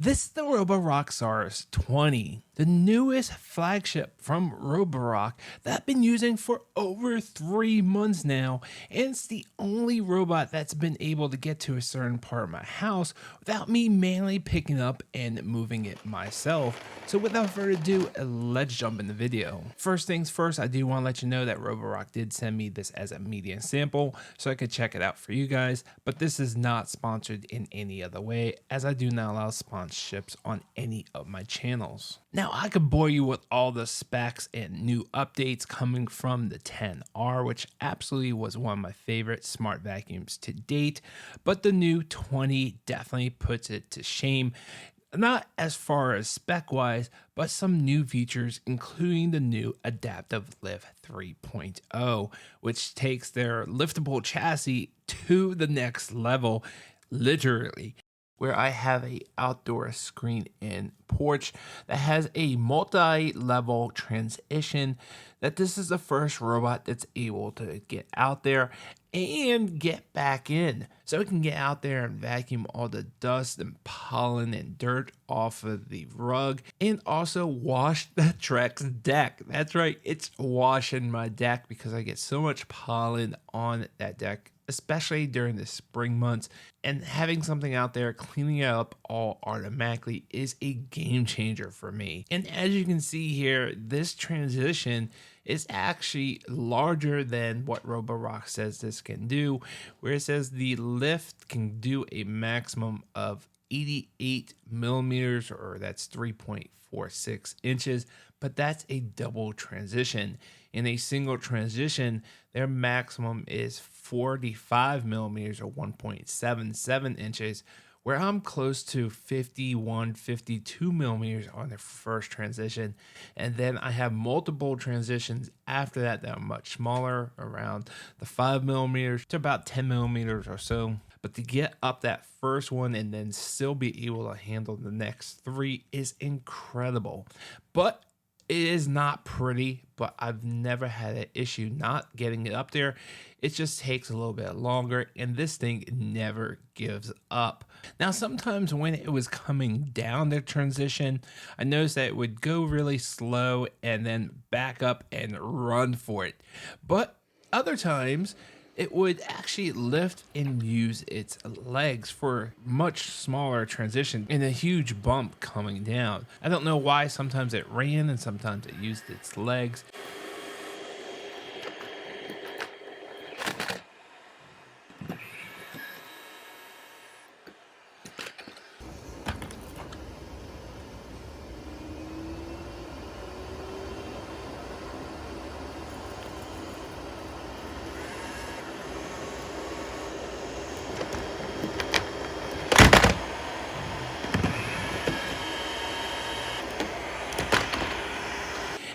This is the Roborock Saros 20, the newest flagship from Roborock that I've been using for over 3 months now, and it's the only robot that's been able to get to a certain part of my house without me manually picking up and moving it myself. So without further ado, let's jump in the video. First things first, I do want to let you know that Roborock did send me this as a media sample so I could check it out for you guys, but this is not sponsored in any other way, as I do not allow sponsorships on any of my channels. Now, I could bore you with all the specs and new updates coming from the 10R, which absolutely was one of my favorite smart vacuums to date, but the new 20 definitely puts it to shame. Not as far as spec wise, but some new features, including the new Adaptive Lift 3.0, which takes their liftable chassis to the next level, literally. Where I have a outdoor screen-in porch that has a multi-level transition, that this is the first robot that's able to get out there and get back in. So it can get out there and vacuum all the dust and pollen and dirt off of the rug, and also wash the Trek's deck. That's right, it's washing my deck because I get so much pollen on that deck, especially during the spring months, and having something out there cleaning it up all automatically is a game changer for me. And as you can see here, this transition is actually larger than what Roborock says this can do, where it says the lift can do a maximum of 88 millimeters, or that's 3.46 inches, but that's a double transition. In a single transition, their maximum is 45 millimeters, or 1.77 inches, where I'm close to 51, 52 millimeters on the first transition. And then I have multiple transitions after that that are much smaller, around the 5 millimeters to about 10 millimeters or so. But to get up that first one and then still be able to handle the next three is incredible. But it is not pretty, but I've never had an issue not getting it up there. It just takes a little bit longer, and this thing never gives up. Now, sometimes when it was coming down the transition, I noticed that it would go really slow and then back up and run for it. But other times, it would actually lift and use its legs for much smaller transition and a huge bump coming down. I don't know why. Sometimes it ran and sometimes it used its legs.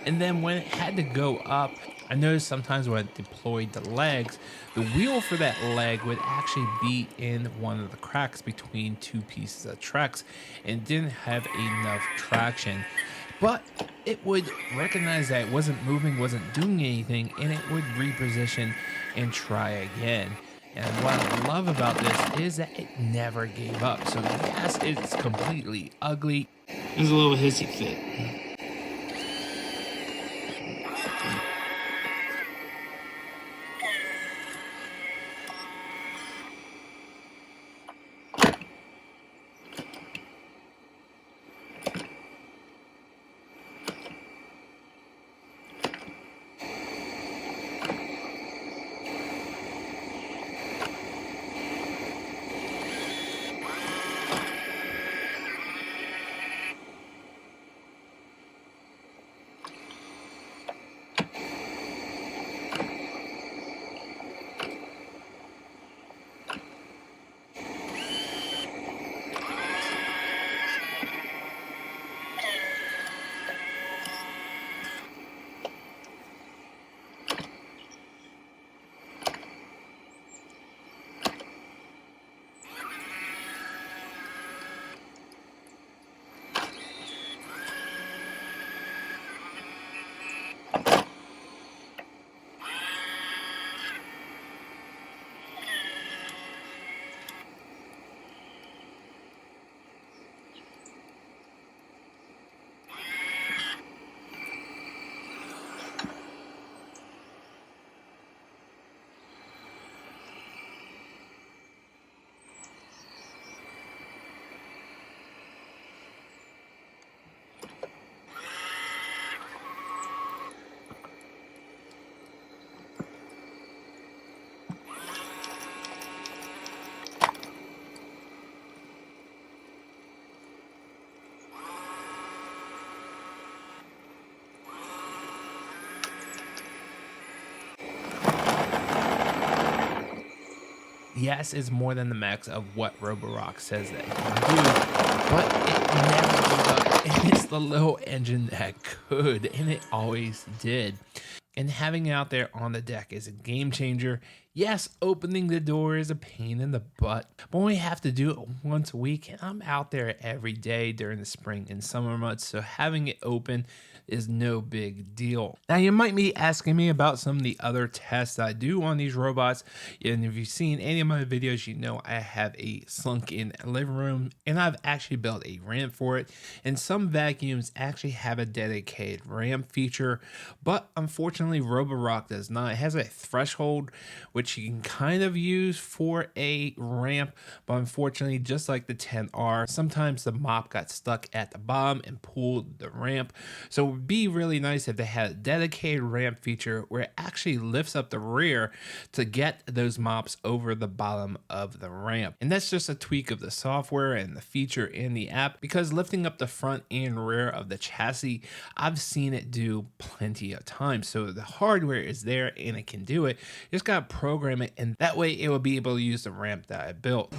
And then when it had to go up, I noticed sometimes when it deployed the legs, the wheel for that leg would actually be in one of the cracks between two pieces of Trex and didn't have enough traction. But it would recognize that it wasn't moving, wasn't doing anything, and it would reposition and try again. And what I love about this is that it never gave up. So yes, it's completely ugly. There's a little hissy fit. yes, it's more than the max of what Roborock says that it can do, but it never gave up. And it's the little engine that could, and it always did. And having it out there on the deck is a game changer. Yes, opening the door is a pain in the butt, but we have to do it once a week, and I'm out there every day during the spring and summer months, so having it open is no big deal. Now, you might be asking me about some of the other tests I do on these robots, and if you've seen any of my videos, you know I have a sunk-in living room, and I've actually built a ramp for it, and some vacuums actually have a dedicated ramp feature, but unfortunately Roborock does not. It has a threshold, which you can kind of use for a ramp, but unfortunately, just like the 10R, sometimes the mop got stuck at the bottom and pulled the ramp. So it would be really nice if they had a dedicated ramp feature where it actually lifts up the rear to get those mops over the bottom of the ramp. And that's just a tweak of the software and the feature in the app, because lifting up the front and rear of the chassis, I've seen it do plenty of times. So the hardware is there and it can do it. You just got to program it, and that way it will be able to use the ramp that I built.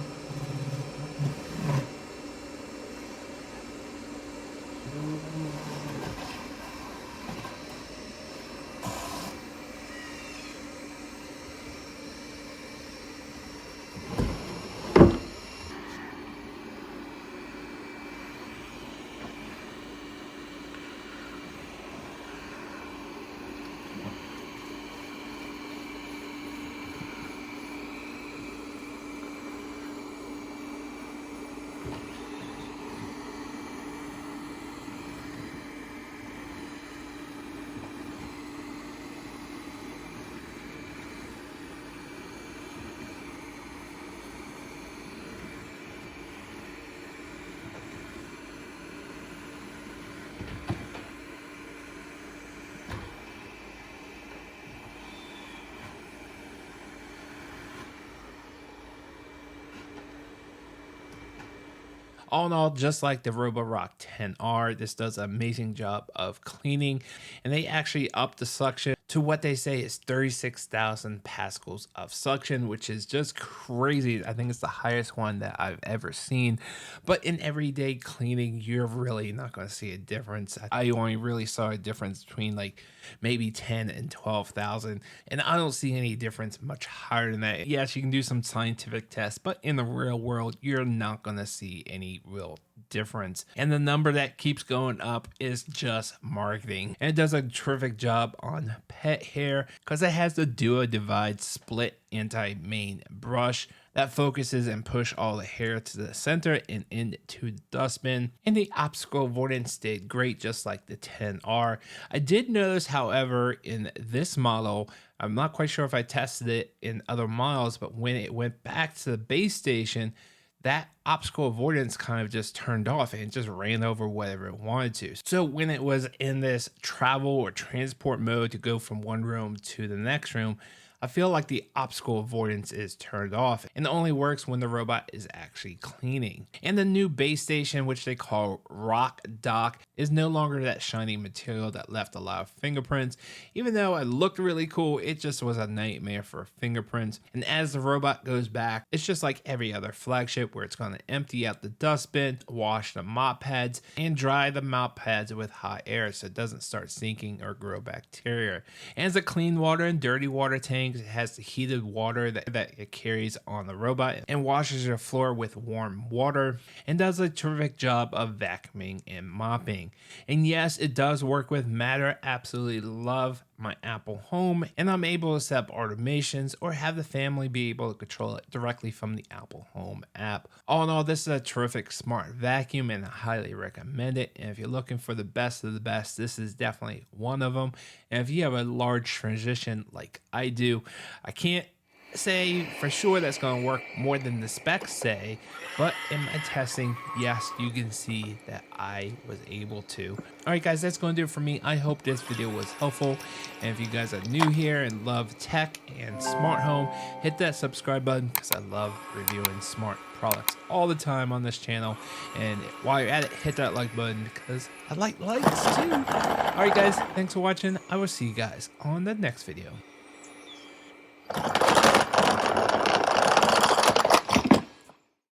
All in all, just like the Roborock 10R, this does an amazing job of cleaning, and they actually upped the suction to what they say is 36,000 pascals of suction, which is just crazy. I think it's the highest one that I've ever seen. But in everyday cleaning, you're really not going to see a difference. I only really saw a difference between like maybe 10 and 12,000, and I don't see any difference much higher than that. Yes, you can do some scientific tests, but in the real world, you're not going to see any real difference. And the number that keeps going up is just marketing, and it does a terrific job on pet hair because it has the duo divide split anti-mane brush that focuses and push all the hair to the center and into the dustbin. And the obstacle avoidance stayed great, just like the 10R. I did notice, however, in this model, I'm not quite sure if I tested it in other models, but when it went back to the base station, that obstacle avoidance kind of just turned off and it just ran over whatever it wanted to. So when it was in this travel or transport mode to go from one room to the next room, I feel like the obstacle avoidance is turned off and it only works when the robot is actually cleaning. And the new base station, which they call Rock Dock, is no longer that shiny material that left a lot of fingerprints. Even though it looked really cool, it just was a nightmare for fingerprints. And as the robot goes back, it's just like every other flagship where it's going to empty out the dustbin, wash the mop pads, and dry the mop pads with hot air so it doesn't start sinking or grow bacteria. And it's a clean water and dirty water tank. It has the heated water that it carries on the robot and washes your floor with warm water and does a terrific job of vacuuming and mopping. And yes, it does work with Matter. Absolutely love my Apple Home, and I'm able to set up automations or have the family be able to control it directly from the Apple Home app. All in all, this is a terrific smart vacuum and I highly recommend it. And if you're looking for the best of the best, this is definitely one of them. And if you have a large transition like I do, I can't say for sure that's going to work more than the specs say, but in my testing, yes, you can see that I was able to. All right, guys, that's going to do it for me. I hope this video was helpful, and if you guys are new here and love tech and smart home, hit that subscribe button because I love reviewing smart products all the time on this channel. And while you're at it, hit that like button because I like likes too. All right, guys, thanks for watching. I will see you guys on the next video.